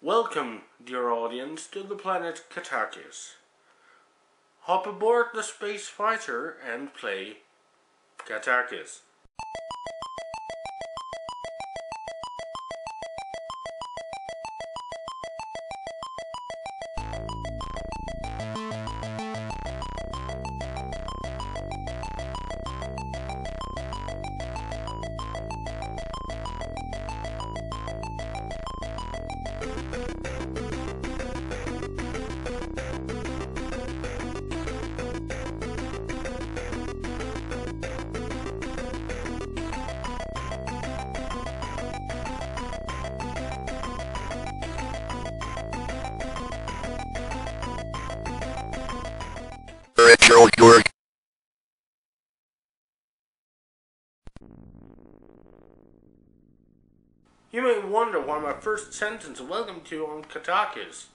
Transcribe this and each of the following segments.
Welcome, dear audience, to the planet Katakis. Hop aboard the space fighter and play Katakis. RetroKork. You may wonder why my first sentence, welcome to on Katakis,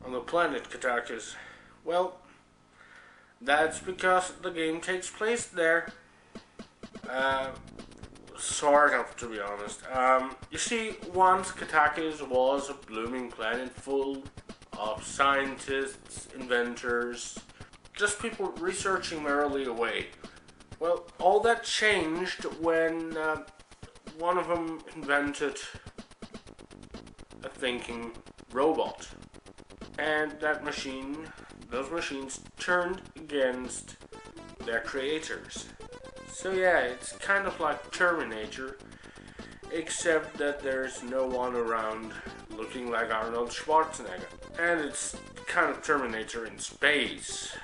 on the planet Katakis. Well, that's because the game takes place there. Sort of, to be honest. You see, once Katakis was a blooming planet full of scientists, inventors, just people researching merrily away. Well, all that changed when one of them invented a thinking robot. And those machines turned against their creators. So yeah, it's kind of like Terminator, except that there's no one around looking like Arnold Schwarzenegger. And it's kind of Terminator in space.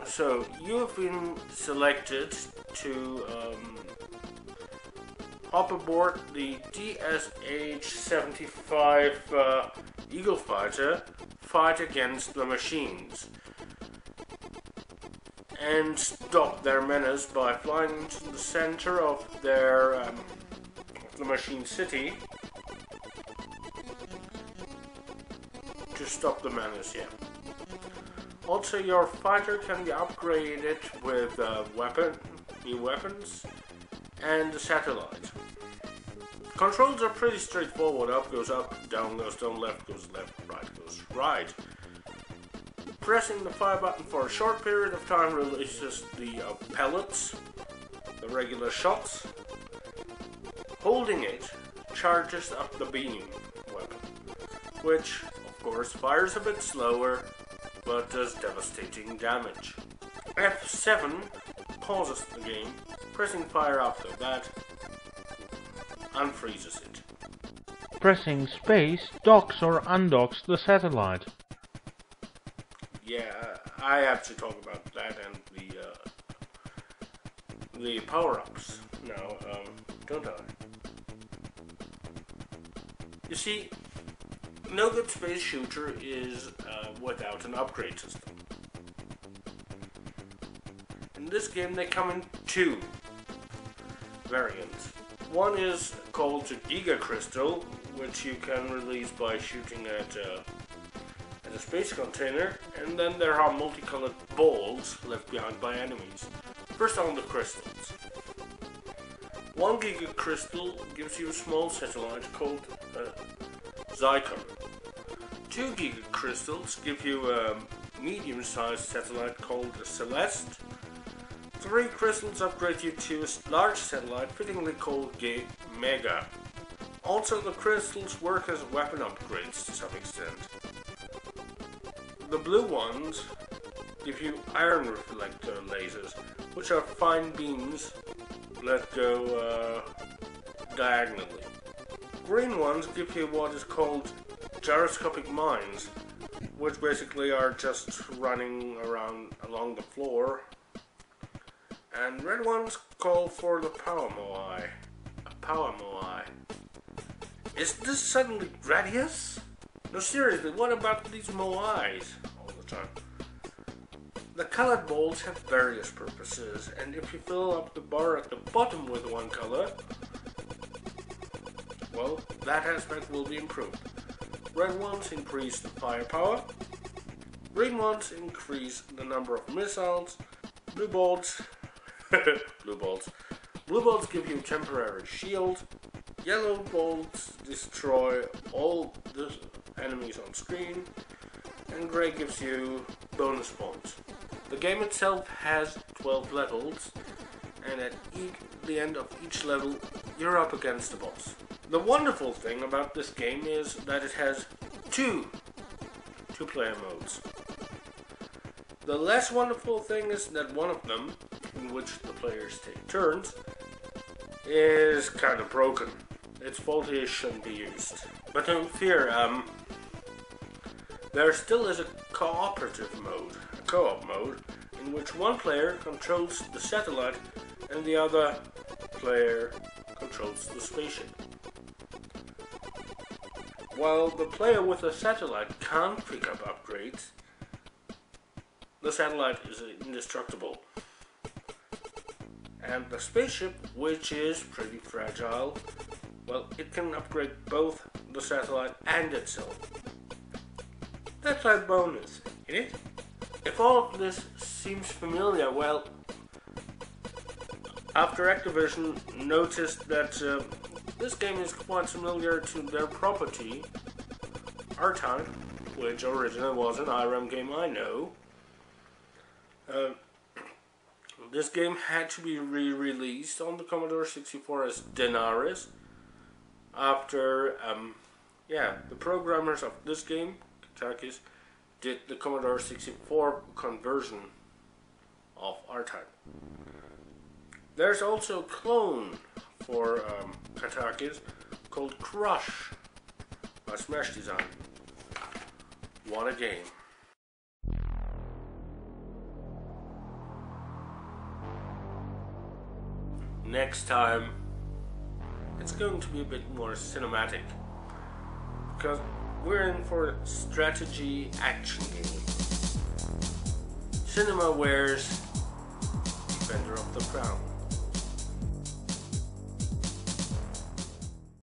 So you have been selected to hop aboard the DSH-75 Eagle Fighter, fight against the machines, and stop their menace by flying into the center of the machine city to stop the menace, yeah. Also, your fighter can be upgraded with new weapons, and a satellite. Controls are pretty straightforward. Up goes up, down goes down, left goes left, right goes right. Pressing the fire button for a short period of time releases the pellets, the regular shots. Holding it charges up the beam weapon, which of course fires a bit slower but does devastating damage. F7 pauses the game. Pressing fire after that unfreezes it. Pressing space docks or undocks the satellite. Yeah, I have to talk about that and the power-ups now, don't I? You see, no good space shooter is without an upgrade system. In this game they come in two variants. One is called the Giga Crystal, which you can release by shooting at a space container, and then there are multicolored balls left behind by enemies. First on the crystals. 1 Giga Crystal gives you a small satellite called Zycon. 2 Giga Crystals give you a medium-sized satellite called Celeste. 3 crystals upgrade you to a large satellite, fittingly called Mega. Also, the crystals work as weapon upgrades to some extent. The blue ones give you iron reflector lasers, which are fine beams that go diagonally. Green ones give you what is called gyroscopic mines, which basically are just running around along the floor. And red ones call for the power moai. A power moai. Is this suddenly Gradius? No, seriously, what about these moais all the time? The colored balls have various purposes, and if you fill up the bar at the bottom with one color, well, that aspect will be improved. Red ones increase the firepower. Green ones increase the number of missiles. Blue balls Blue balls give you temporary shield. Yellow bolts destroy all the enemies on screen, and grey gives you bonus points. The game itself has 12 levels, and at the end of each level you're up against the boss. The wonderful thing about this game is that it has two player modes. The less wonderful thing is that one of them, in which the players take turns, is kind of broken. It's faulty, it shouldn't be used. But don't fear, there still is a cooperative mode, a co-op mode, in which one player controls the satellite and the other player controls the spaceship. While the player with the satellite can't pick up upgrades, the satellite is indestructible. And the spaceship, which is pretty fragile, well, it can upgrade both the satellite and itself. That's a bonus, isn't it? If all of this seems familiar, well, after Activision noticed that this game is quite familiar to their property, R-Type, which originally was an IRAM game, I know. This game had to be re-released on the Commodore 64 as Denaris after, the programmers of this game, Katakis, did the Commodore 64 conversion of R-Type. There's also a clone for Katakis called Crush by Smash Design. What a game. Next time, it's going to be a bit more cinematic, because we're in for a strategy action game. Cinema wears Defender of the Crown.